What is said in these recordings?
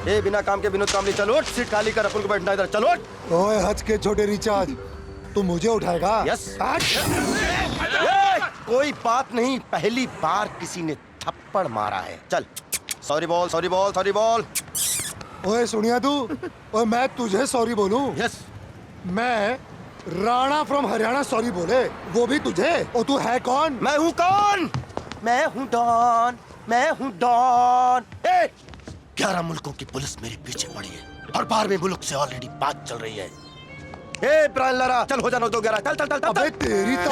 ए बिना काम के विनोद कामली चलो, सीट खाली कर, अपन को बैठना इधर, चलो। ओए हज के छोटे रिचार्ज, तू मुझे उठाएगा? यस। कोई बात नहीं, पहली बार किसी ने थप्पड़ मारा है। चल, सॉरी बोल, सॉरी बोल, सॉरी बोल। ओए सुनिया तू, ओए मैं तुझे सॉरी बोलूं? यस। मैं राणा फ्रॉम हरियाणा सॉरी बोले, वो भी तुझे? और तू है कौन? मैं हूँ कौन? मैं हूँ डॉन, मैं हूँ डॉन। 11 मुल्कों की पुलिस मेरे पीछे पड़ी है और 12वें मुल्क से ऑलरेडी बात चल रही है। ए प्राण लड़ा, चल हो जाना 2-11, चल चल चल। अबे तेरी तो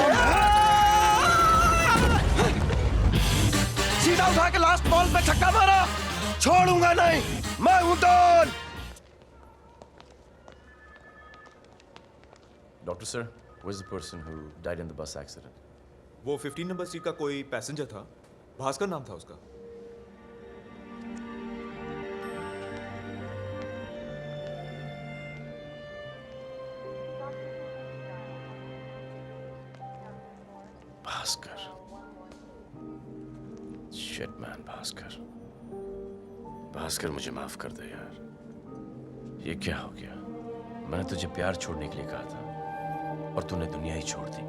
सीधा उठा के लास्ट बॉल पे छक्का मारा, छोड़ूंगा नहीं, मैं हूँ don. Doctor sir, where's the person who died in the bus accident? वो 15 नंबर सीट का कोई पैसेंजर था, भास्कर नाम था उसका। भास्कर, शिट मैन, भास्कर, भास्कर मुझे माफ कर दे यार। ये क्या हो गया? मैंने तुझे प्यार छोड़ने के लिए कहा था और तूने दुनिया ही छोड़ दी।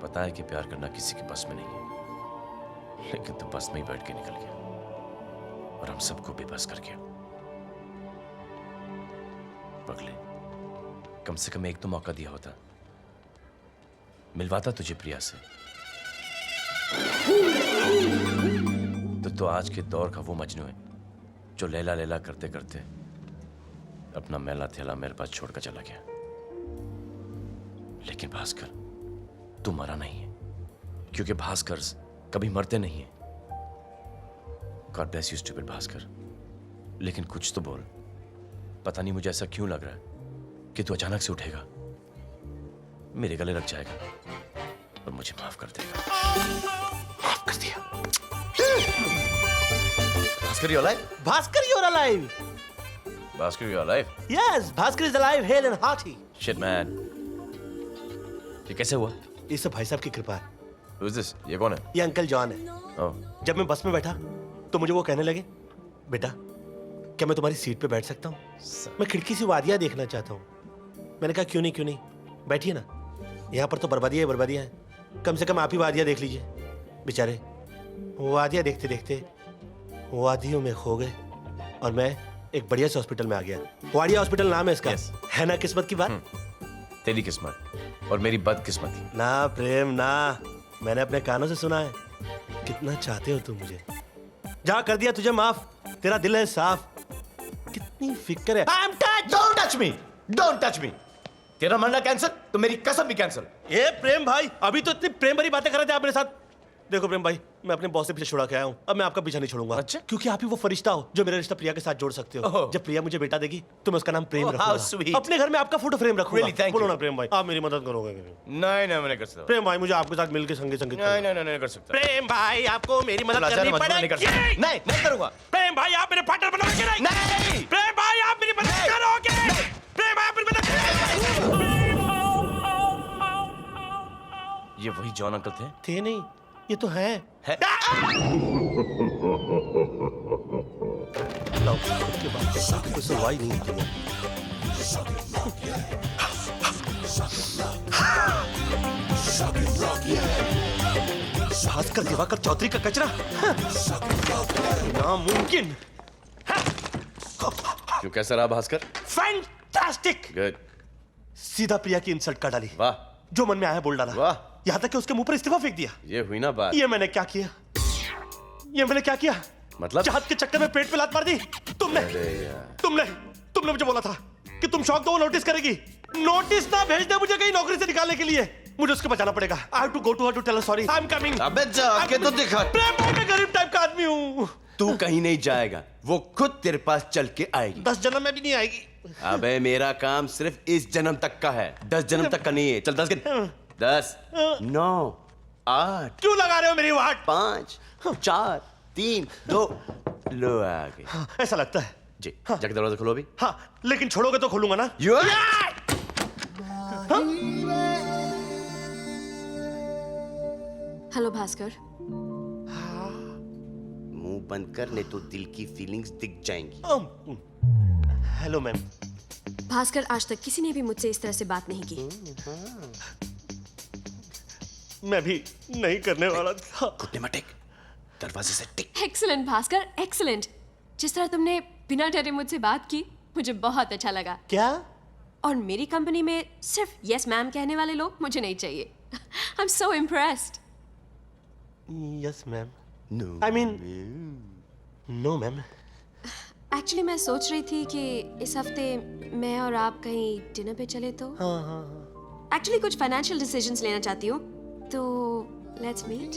पता है कि प्यार करना किसी के बस में नहीं है, लेकिन तू बस में ही बैठ के निकल गया और हम सबको बेबस कर गया। पगले, कम से कम एक तो मौका दिया होता, मिलवाता तुझे प्रिया से। तो आज के दौर का वो मजनू है जो लैला लैला करते करते अपना मैला थैला मेरे पास छोड़कर चला गया। लेकिन भास्कर, तू मरा नहीं है, क्योंकि भास्कर कभी मरते नहीं है। God bless you stupid Bhaskar. लेकिन कुछ तो बोल। पता नहीं मुझे ऐसा क्यों लग रहा है कि तू अचानक से उठेगा, मेरे गले लग जाएगा और मुझे माफ कर देगा। माफ कर दिया। Bhaskar you alive? Bhaskar, you're alive. Bhaskar you alive? Yes, Bhaskar is alive, hale and hearty. Shit man, ये कैसे हुआ? ये सब भाई साहब की कृपा है। Who is this? ये कौन है? ये अंकल जॉन है। Oh. जब मैं बस में बैठा तो मुझे वो कहने लगे, बेटा क्या मैं तुम्हारी सीट पे बैठ सकता हूँ? मैं खिड़की से वादियाँ देखना चाहता हूँ। मैंने कहा क्यों नहीं, बैठिए ना, यहाँ पर तो बर्बादियाँ हैं, कम से कम आप ही वादियाँ देख लीजिए। बेचारे वादियाँ देखते देखते वादियों में खो गए और मैं एक बढ़िया से हॉस्पिटल में आ गया। वाडिया हॉस्पिटल नाम है इसका। Yes. है ना किस्मत की बात? तेरी किस्मत और मेरी बदकिस्मती। ना प्रेम ना, मैंने अपने कानों से सुना है। कितना चाहते हो तुम मुझे, जा कर दिया तुझे माफ, तेरा दिल है साफ, कितनी फिक्र है। I'm touched! Don't touch me! Don't touch me! तेरा मरना कैंसिल तो मेरी कसम भी कैंसिल। ए प्रेम भाई, अभी तो इतनी प्रेम भरी बातें कर रहे थे आप मेरे साथ। देखो प्रेम भाई, मैं अपने बॉस से पीछे छुड़ा के आया हूँ, अब मैं आपका पीछा नहीं छोड़ूंगा। अच्छा? क्योंकि आप ही वो फरिश्ता हो जो मेरा रिश्ता प्रिया के साथ जोड़ सकते हो। ओह। जब प्रिया मुझे बेटा देगी तो मैं उसका नाम प्रेम Oh, how रखूंगा। sweet. अपने घर में आपका फोटो फ्रेम रखूंगा। Really, thank बोलो you. ना प्रेम भाई, आप मेरी मदद करोगे? नहीं मैं नहीं कर सकता। प्रेम भाई, मुझे आपके साथ मिलकर संगीत नहीं कर सकता। प्रेम भाई, आपको मेरी मदद लाचार करनी मजबूर नहीं कर सकता। पड़ेगी। नहीं करूंगा। प्रेम भाई, आप मेरे पार्टनर बनोगे कि नहीं? नहीं। प्रेम भाई, आप मेरी मदद करोगे? प्रेम भाई, आप मेरी मदद करोगे? ये वही जॉन अंकल थे? थे नहीं, ये तो है। के बाद कैसा कोई सुनवाई नहीं होती है। भास्कर दिवाकर चौधरी का कचरा, नामुमकिन। क्यों, कैसा रहा भास्कर? फैंटास्टिक। गुड। सीधा प्रिया की इंसल्ट कर डाली, वाह। जो मन में आया बोल डाला, वाह। यहाँ तक कि उसके मुंह पर इस्तीफा फेंक दिया। ये हुई ना बात। ये मैंने क्या किया? मतलब? चाहत के चक्कर में पेट पे लात मार दी तुमने। अरे यार। तुमने मुझे बोला था कि तुम शौक दो वो नोटिस करेगी। नोटिस ना भेज दे मुझे कहीं नौकरी से निकालने के लिए, मुझे उसके बचाना पड़ेगा। I have to go to her to tell her sorry. I'm coming. अबे जाके तो दिखा। प्रेम भाई, मैं गरीब टाइप का आदमी हूँ। तू कहीं नहीं जाएगा, वो खुद तेरे पास चल के आएगी। 10 जन्म में भी नहीं आएगी। अबे मेरा काम सिर्फ इस जन्म तक का है, 10 जन्म तक का नहीं है। चल 10 गिन। 10 9 8 क्यों लगा रहे हो मेरी वाट? 5 4 3 2 लो आ गई। ऐसा लगता है जी। जाके दरवाजा खोलो अभी। हाँ, लेकिन छोड़ोगे तो खोलूंगा ना। हेलो भास्कर। मुंह बंद कर, नहीं तो दिल की फीलिंग्स दिख जाएंगी। Hello ma'am. भास्कर, आज तक किसी ने भी मुझसे इस तरह से बात नहीं की। मैं भी नहीं करने वाला था। घुटने मत टेक, दरवाजे से टिक। Excellent Bhaskar, excellent. जिस तरह तुमने बिना डरे मुझसे बात की, मुझे बहुत अच्छा लगा। क्या? और मेरी कंपनी में सिर्फ यस मैम कहने वाले लोग मुझे नहीं चाहिए। I am so impressed. Yes ma'am. No I mean no ma'am. Actually मैं सोच रही थी कि इस हफ्ते मैं और आप कहीं डिनर पे चले तो। हाँ हाँ हाँ। एक्चुअली कुछ फाइनेंशियल डिसीजंस लेना चाहती हूँ, तो लेट्स मीट।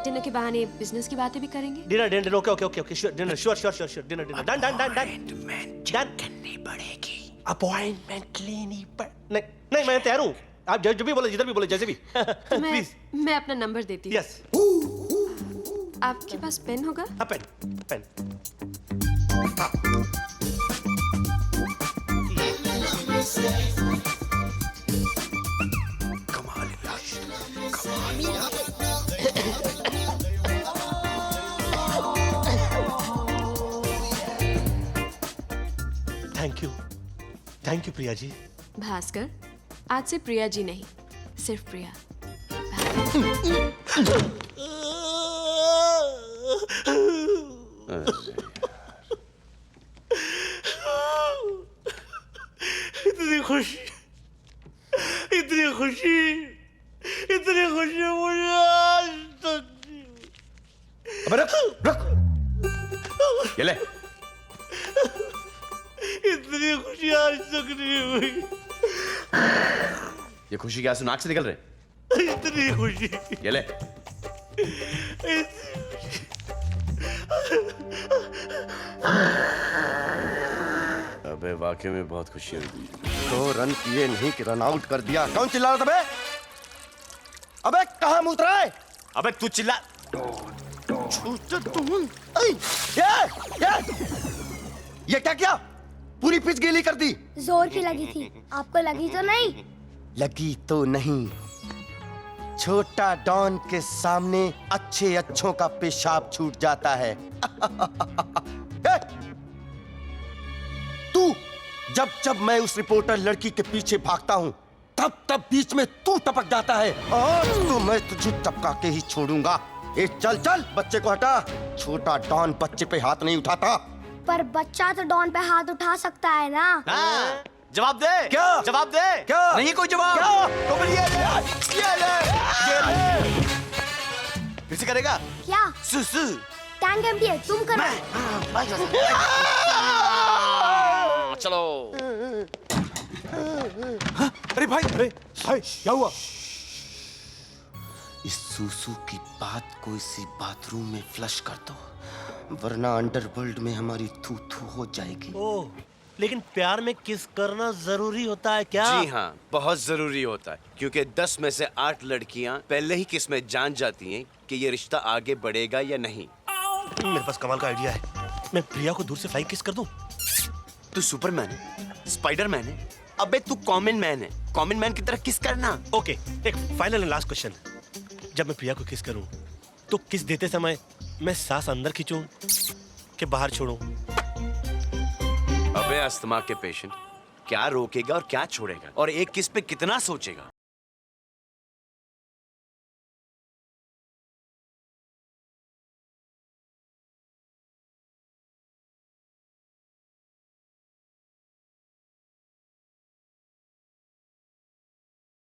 डिनर के बहाने बिजनेस की बातें भी करेंगे। Dinner dinner okay okay okay okay sure dinner sure sure sure sure dinner dinner done done done done करनी पड़ेगी। अपॉइंटमेंट लेनी पड़ नहीं नहीं मैं तैयार हूँ। आप जब भी बोले, जिधर भी बोले, जैसे भी। तो प्लीज। मैं अपना नंबर देती हूँ। यस। आपके पास पेन होगा? Pen pen. कमाल यार, थैंक यू प्रिया जी। भास्कर, आज से प्रिया जी नहीं, सिर्फ प्रिया। इतनी खुशी, इतनी खुशी, इतनी खुशी मुझे आज तक नहीं हुई। अबे रुक रुक, ये ले। इतनी खुशी आज तक नहीं हुई। ये खुशी के आंसू नाक से निकल रहे। इतनी खुशी, ये ले। अबे वाकई में बहुत खुशी हुई। दो रन किए नहीं कि रन आउट कर दिया। कौन चिल्ला रहा था बे? अबे कहाँ मुत रहा है? अबे तू चिल्ला। ये क्या किया? पूरी पिच गीली कर दी। जोर की लगी थी, आपको लगी तो नहीं? लगी तो नहीं। छोटा डॉन के सामने अच्छे अच्छों का पेशाब छूट जाता है। तू जब जब मैं उस रिपोर्टर लड़की के पीछे भागता हूँ, तब तब बीच में तू टपक जाता है। आज तो मैं तुझे टपका के ही छोड़ूंगा। ए चल चल, बच्चे को हटा। छोटा डॉन बच्चे पे हाथ नहीं उठाता। पर बच्चा तो डॉन पे हाथ उठा सकता है ना? हाँ, जवाब दे। क्या जवाब दे? क्या नहीं कोई जवाब? क्या? तो फिर ये ले। फिर से करेगा? क्या? सुसु। टैंक एम्प्टी है, तुम करो। चलो। अरे भाई, अरे भाई, क्या हुआ? इस सूसू की बात को इसी बाथरूम में फ्लश कर दो, वरना अंडरवर्ल्ड में हमारी थू थू हो जाएगी। ओह, लेकिन प्यार में किस करना जरूरी होता है क्या? जी हाँ, बहुत जरूरी होता है, क्योंकि 10 में से 8 लड़कियां पहले ही किस में जान जाती हैं कि ये रिश्ता आगे बढ़ेगा या नहीं। मेरे पास कमाल का आइडिया है। मैं प्रिया को दूर से फ्लाइंग किस कर दूं। तू सुपरमैन है, स्पाइडरमैन है, अबे तू कॉमन मैन है। कॉमन मैन की तरह किस करना। ओके, एक फाइनल एंड लास्ट क्वेश्चन। जब मैं प्रिया को किस करूं, तो किस देते समय मैं सांस अंदर खींचूं कि बाहर छोड़ूं? अबे अस्थमा के पेशेंट, क्या रोकेगा और क्या छोड़ेगा, और एक किस पे कितना सोचेगा।